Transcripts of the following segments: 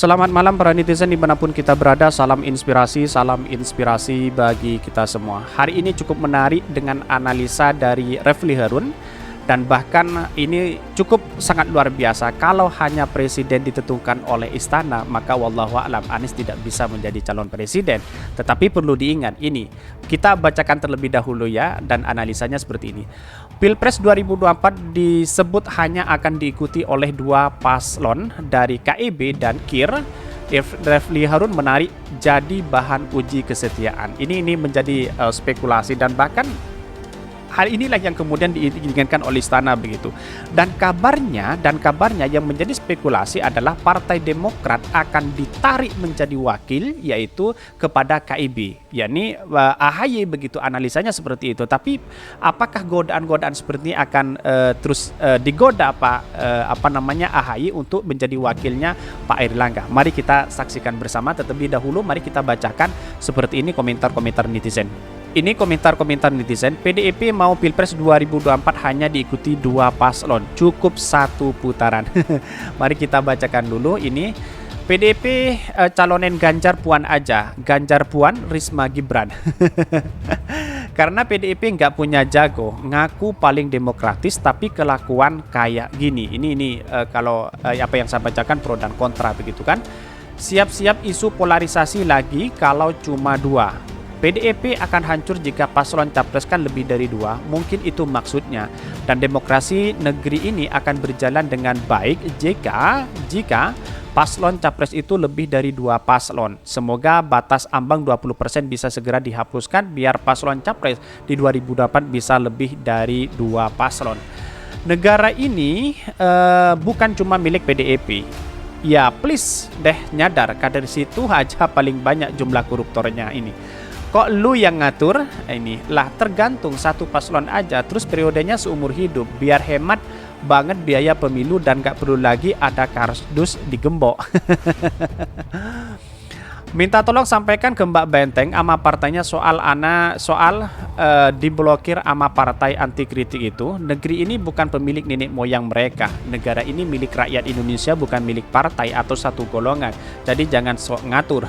Selamat malam para netizen dimanapun kita berada, salam inspirasi bagi kita semua. Hari ini cukup menarik dengan analisa dari Refli Harun. Dan bahkan ini cukup sangat luar biasa. Kalau hanya presiden ditentukan oleh istana, maka wallahualam Anies tidak bisa menjadi calon presiden. Tetapi perlu diingat ini, kita bacakan terlebih dahulu ya, dan analisanya seperti ini. Pilpres 2024 disebut hanya akan diikuti oleh dua paslon dari KIB dan KIR. Refli Harun menarik jadi bahan uji kesetiaan. Ini menjadi spekulasi dan bahkan hal inilah yang kemudian diinginkan oleh istana begitu. Dan kabarnya yang menjadi spekulasi adalah Partai Demokrat akan ditarik menjadi wakil yaitu kepada KIB, yakni AHY begitu, analisanya seperti itu. Tapi apakah godaan-godaan seperti ini akan terus digoda AHY untuk menjadi wakilnya Pak Airlangga? Mari kita saksikan bersama. Terlebih dahulu mari kita bacakan seperti ini komentar-komentar netizen. Ini komentar-komentar netizen. PDIP mau Pilpres 2024 hanya diikuti dua paslon, cukup satu putaran. Mari kita bacakan dulu ini. PDIP calonin Ganjar Puan aja, Ganjar Puan Risma Gibran. Karena PDIP nggak punya jago, ngaku paling demokratis tapi kelakuan kayak gini. Ini kalau apa yang saya bacakan pro dan kontra begitu kan. Siap-siap isu polarisasi lagi kalau cuma dua. PDIP akan hancur jika paslon capres kan lebih dari dua, mungkin itu maksudnya. Dan demokrasi negeri ini akan berjalan dengan baik jika paslon capres itu lebih dari dua paslon. Semoga batas ambang 20% bisa segera dihapuskan biar paslon capres di 2024 bisa lebih dari dua paslon. Negara ini bukan cuma milik PDIP. Ya please deh nyadar, kader situ aja paling banyak jumlah koruptornya ini. Kok lu yang ngatur? Ini lah tergantung satu paslon aja, terus periodenya seumur hidup biar hemat banget biaya pemilu dan gak perlu lagi ada kardus digembok. Minta tolong sampaikan ke Mbak Benteng ama partainya soal diblokir ama partai anti kritik itu. Negeri ini bukan pemilik nenek moyang mereka. Negara ini milik rakyat Indonesia, bukan milik partai atau satu golongan. Jadi jangan sok ngatur.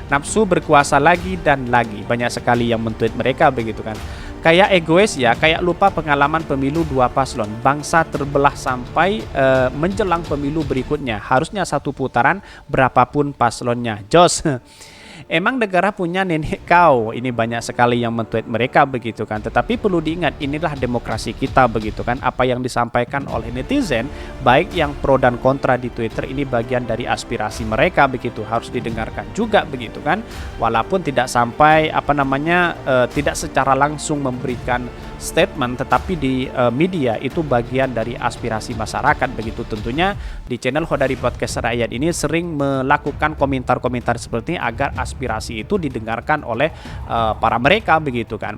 Nafsu berkuasa lagi dan lagi. Banyak sekali yang men-tweet mereka begitu kan. Kayak egois ya, kayak lupa pengalaman pemilu dua paslon. Bangsa terbelah sampai menjelang pemilu berikutnya. Harusnya satu putaran berapapun paslonnya. Jos. Emang negara punya nenek kau? Ini banyak sekali yang men-tweet mereka begitu kan. Tetapi perlu diingat, inilah demokrasi kita begitu kan. Apa yang disampaikan oleh netizen, baik yang pro dan kontra di Twitter, ini bagian dari aspirasi mereka begitu. Harus didengarkan juga begitu kan. Walaupun tidak sampai tidak secara langsung memberikan statement, tetapi di media itu bagian dari aspirasi masyarakat begitu. Tentunya di channel Khodari Podcast Rakyat ini sering melakukan komentar-komentar seperti ini agar aspirasi itu didengarkan oleh para mereka begitu kan.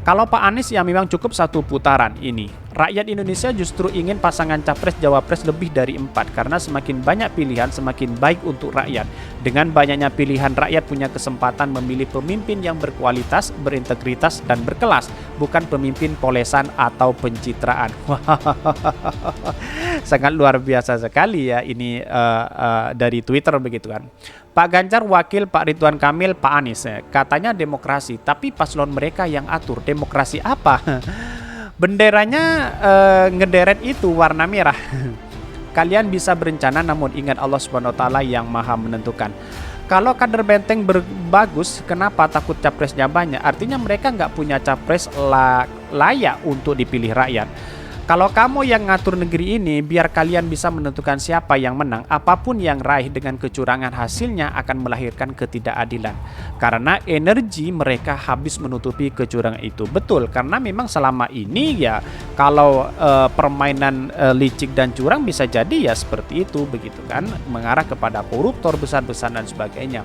Kalau Pak Anies ya memang cukup satu putaran ini. Rakyat Indonesia justru ingin pasangan capres-jawapres lebih dari 4 karena semakin banyak pilihan semakin baik untuk rakyat. Dengan banyaknya pilihan, rakyat punya kesempatan memilih pemimpin yang berkualitas, berintegritas, dan berkelas, bukan pemimpin polesan atau pencitraan. Sangat luar biasa sekali ya ini dari Twitter begitu kan. Pak Ganjar wakil Pak Ridwan Kamil, Pak Anies. Katanya demokrasi, tapi paslon mereka yang atur. Demokrasi apa? Benderanya ngederet itu warna merah. Kalian bisa berencana namun ingat Allah Subhanahu wa taala yang Maha menentukan. Kalau kader Benteng bagus, kenapa takut capresnya banyak? Artinya mereka nggak punya capres layak untuk dipilih rakyat. Kalau kamu yang ngatur negeri ini, biar kalian bisa menentukan siapa yang menang, apapun yang raih dengan kecurangan hasilnya akan melahirkan ketidakadilan. Karena energi mereka habis menutupi kecurangan itu. Betul, karena memang selama ini ya kalau permainan licik dan curang bisa jadi ya seperti itu begitu kan, mengarah kepada koruptor besar-besaran dan sebagainya.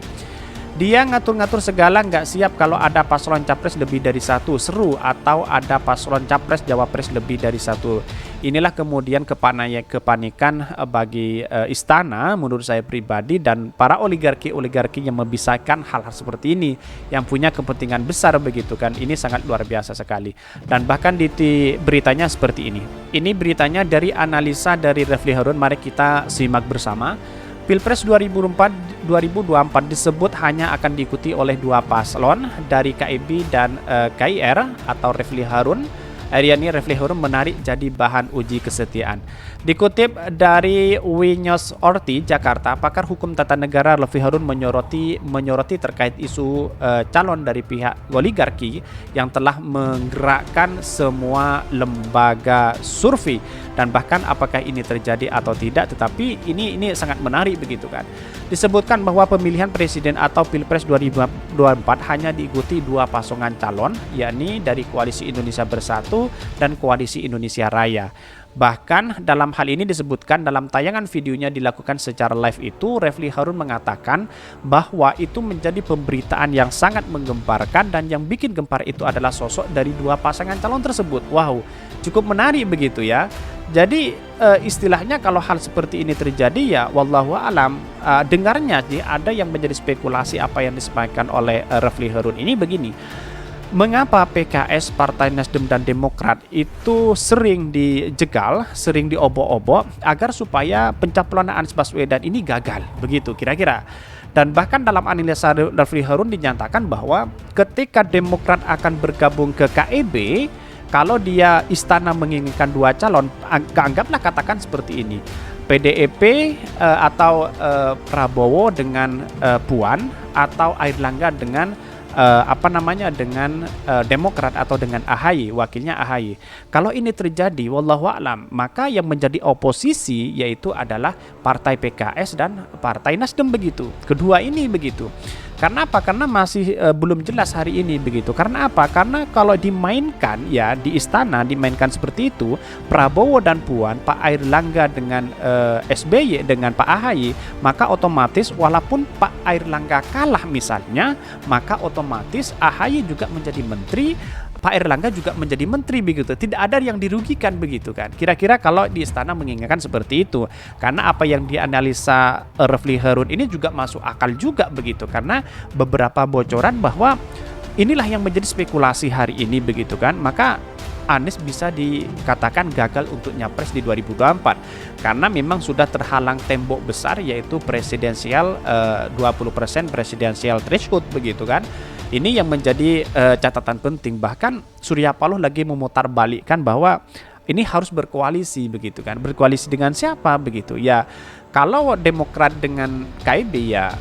Dia ngatur-ngatur segala, nggak siap kalau ada paslon capres lebih dari satu, seru, atau ada paslon capres jawapres lebih dari satu. Inilah kemudian kepanikan bagi istana menurut saya pribadi dan para oligarki yang membisarkan hal-hal seperti ini yang punya kepentingan besar begitu kan. Ini sangat luar biasa sekali. Dan bahkan di beritanya seperti ini. Ini beritanya dari analisa dari Refli Harun, mari kita simak bersama. Pilpres 2024 disebut hanya akan diikuti oleh dua paslon dari KIB dan KIR atau Refli Harun. Aryani Refli Harun menarik jadi bahan uji kesetiaan. Dikutip dari Winyos Orti Jakarta, pakar hukum tata negara Refli Harun menyoroti terkait isu calon dari pihak oligarki yang telah menggerakkan semua lembaga survei, dan bahkan apakah ini terjadi atau tidak, tetapi ini sangat menarik begitu kan. Disebutkan bahwa pemilihan presiden atau Pilpres 2024 hanya diikuti dua pasangan calon, yakni dari Koalisi Indonesia Bersatu dan Koalisi Indonesia Raya. Bahkan dalam hal ini disebutkan dalam tayangan videonya dilakukan secara live itu, Refli Harun mengatakan bahwa itu menjadi pemberitaan yang sangat menggemparkan, dan yang bikin gempar itu adalah sosok dari dua pasangan calon tersebut. Wow, cukup menarik begitu ya. Jadi istilahnya kalau hal seperti ini terjadi ya wallahu alam, dengarnya sih ada yang menjadi spekulasi apa yang disampaikan oleh Refli Harun ini begini. Mengapa PKS, Partai Nasdem dan Demokrat itu sering dijegal, sering diobok-obok agar supaya pencalonan Anies Baswedan ini gagal, begitu kira-kira. Dan bahkan dalam analisa Refli Harun dinyatakan bahwa ketika Demokrat akan bergabung ke KIB, kalau dia istana menginginkan dua calon, anggaplah katakan seperti ini. PDIP atau Prabowo dengan Puan, atau Airlangga dengan dengan Demokrat atau dengan AHY, wakilnya AHY. Kalau ini terjadi wallahu a'lam, maka yang menjadi oposisi yaitu adalah Partai PKS dan Partai Nasdem begitu. Kedua ini begitu. Karena apa? Karena masih belum jelas hari ini begitu. Karena apa? Karena kalau dimainkan ya di istana, dimainkan seperti itu, Prabowo dan Puan, Pak Airlangga dengan SBY dengan Pak AHY, maka otomatis walaupun Pak Airlangga kalah misalnya, maka otomatis AHY juga menjadi menteri, Pak Airlangga juga menjadi menteri begitu. Tidak ada yang dirugikan begitu kan. Kira-kira kalau di istana menginginkan seperti itu. Karena apa yang dianalisa Refli Harun ini juga masuk akal juga begitu. Karena beberapa bocoran bahwa inilah yang menjadi spekulasi hari ini begitu kan. Maka Anies bisa dikatakan gagal untuk nyapres di 2024 karena memang sudah terhalang tembok besar, yaitu presidensial 20% presidensial threshold begitu kan. Ini yang menjadi catatan penting. Bahkan Surya Paloh lagi memutar balikkan bahwa ini harus berkoalisi begitu kan. Berkoalisi dengan siapa begitu ya. Kalau Demokrat dengan KIB ya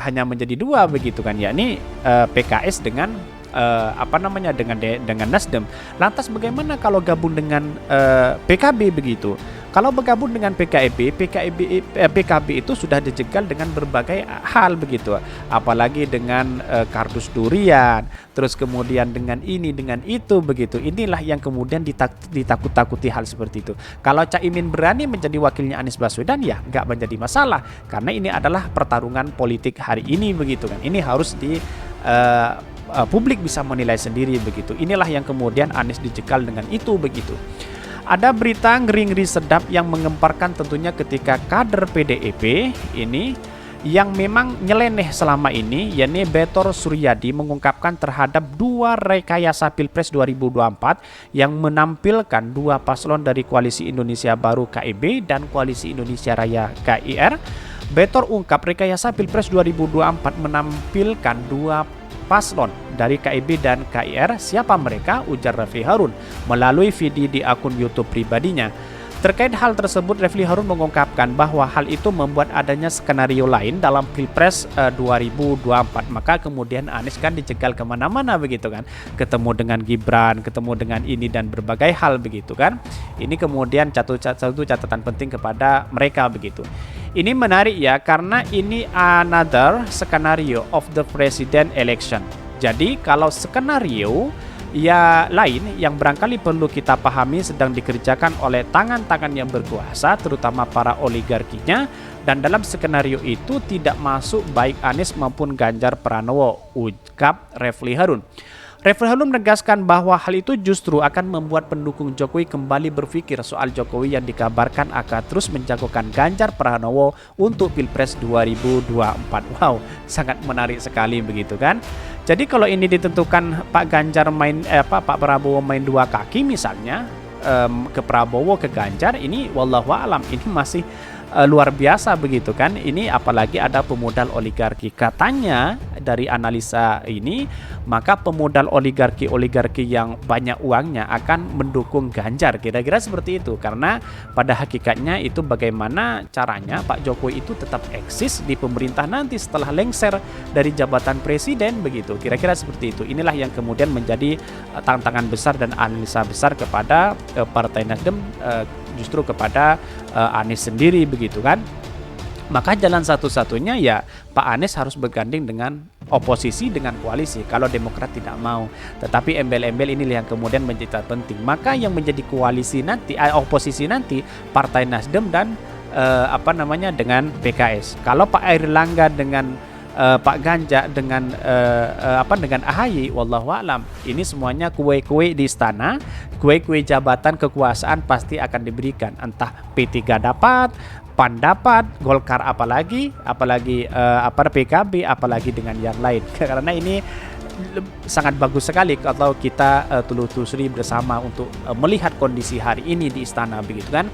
hanya menjadi dua begitu kan, yakni PKS dengan dengan Nasdem. Lantas bagaimana kalau gabung dengan PKB begitu? Kalau bergabung dengan PKB itu sudah dijegal dengan berbagai hal begitu. Apalagi dengan kardus durian, terus kemudian dengan ini, dengan itu begitu. Inilah yang kemudian ditakut-takuti hal seperti itu. Kalau Caimin berani menjadi wakilnya Anies Baswedan ya nggak menjadi masalah. Karena ini adalah pertarungan politik hari ini begitu kan. Ini harus publik bisa menilai sendiri begitu. Inilah yang kemudian Anies dijegal dengan itu begitu. Ada berita ngeri-ngeri sedap yang mengemparkan tentunya ketika kader PDIP ini yang memang nyeleneh selama ini, yakni Betor Suryadi mengungkapkan terhadap dua rekayasa Pilpres 2024 yang menampilkan dua paslon dari Koalisi Indonesia Baru KIB dan Koalisi Indonesia Raya KIR. Betor ungkap rekayasa Pilpres 2024 menampilkan dua paslon dari KIB dan KIR. Siapa mereka? Ujar Refli Harun melalui video di akun YouTube pribadinya. Terkait hal tersebut, Refli Harun mengungkapkan bahwa hal itu membuat adanya skenario lain dalam Pilpres 2024. Maka kemudian Anies kan dicegal kemana-mana begitu kan, ketemu dengan Gibran, ketemu dengan ini dan berbagai hal begitu kan. Ini kemudian satu catatan penting kepada mereka begitu. Ini menarik ya, karena ini another skenario of the president election. Jadi kalau skenario ya lain yang barangkali perlu kita pahami sedang dikerjakan oleh tangan-tangan yang berkuasa, terutama para oligarkinya, dan dalam skenario itu tidak masuk baik Anies maupun Ganjar Pranowo, ucap Refli Harun. Refli Harun menegaskan bahwa hal itu justru akan membuat pendukung Jokowi kembali berpikir soal Jokowi yang dikabarkan akan terus menjagokan Ganjar Pranowo untuk Pilpres 2024. Wow, sangat menarik sekali begitu kan. Jadi kalau ini ditentukan Pak Ganjar Pak Prabowo main dua kaki misalnya, ke Prabowo ke Ganjar, ini wallahu alam ini masih luar biasa begitu kan. Ini apalagi ada pemodal oligarki. Katanya dari analisa ini, maka pemodal oligarki yang banyak uangnya akan mendukung Ganjar, kira-kira seperti itu. Karena pada hakikatnya itu bagaimana caranya Pak Jokowi itu tetap eksis di pemerintah nanti setelah lengser dari jabatan presiden begitu. Kira-kira seperti itu. Inilah yang kemudian menjadi tantangan besar dan analisa besar kepada Partai Nasdem, justru kepada Anies sendiri begitu kan. Maka jalan satu-satunya ya Pak Anies harus berganding dengan oposisi, dengan koalisi kalau Demokrat tidak mau. Tetapi embel-embel ini yang kemudian menjadi penting. Maka yang menjadi koalisi nanti, oposisi nanti Partai Nasdem dan dengan PKS. Kalau Pak Airlangga dengan Pak Ganjar dengan dengan AHY, wallahu alam, ini semuanya kue-kue di istana, kue-kue jabatan kekuasaan pasti akan diberikan. Entah P3 dapat, PAN dapat, Golkar apalagi PKB, apalagi dengan yang lain. Karena ini sangat bagus sekali kalau kita telusuri bersama untuk melihat kondisi hari ini di istana begitu kan.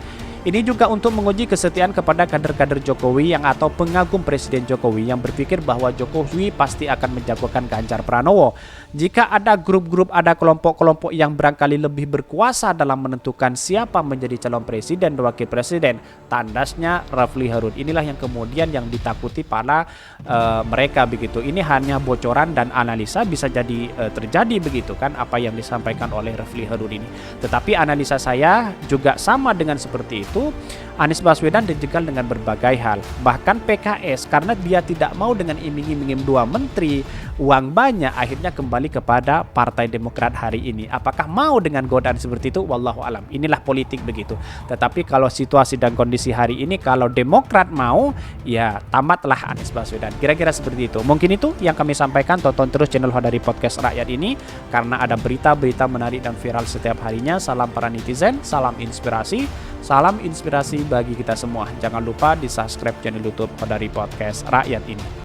Ini juga untuk menguji kesetiaan kepada kader-kader Jokowi atau pengagum Presiden Jokowi yang berpikir bahwa Jokowi pasti akan menjagokan Ganjar Pranowo. Jika ada grup-grup, ada kelompok-kelompok yang barangkali lebih berkuasa dalam menentukan siapa menjadi calon presiden dan wakil presiden, tandasnya Rafli Harun. Inilah yang kemudian yang ditakuti para mereka begitu. Ini hanya bocoran dan analisa, bisa jadi terjadi begitu kan apa yang disampaikan oleh Rafli Harun ini. Tetapi analisa saya juga sama dengan seperti itu. Anies Baswedan dijegal dengan berbagai hal. Bahkan PKS karena dia tidak mau dengan iming-iming 2 menteri, uang banyak, akhirnya kembali kepada Partai Demokrat hari ini. Apakah mau dengan godaan seperti itu? Wallahu alam. Inilah politik begitu. Tetapi kalau situasi dan kondisi hari ini, kalau Demokrat mau, ya tamatlah Anies Baswedan. Kira-kira seperti itu. Mungkin itu yang kami sampaikan. Tonton terus channel Hodari Podcast Rakyat ini karena ada berita-berita menarik dan viral setiap harinya. Salam para netizen, salam inspirasi. Salam inspirasi bagi kita semua. Jangan lupa di subscribe channel YouTube Hodari Podcast Rakyat ini.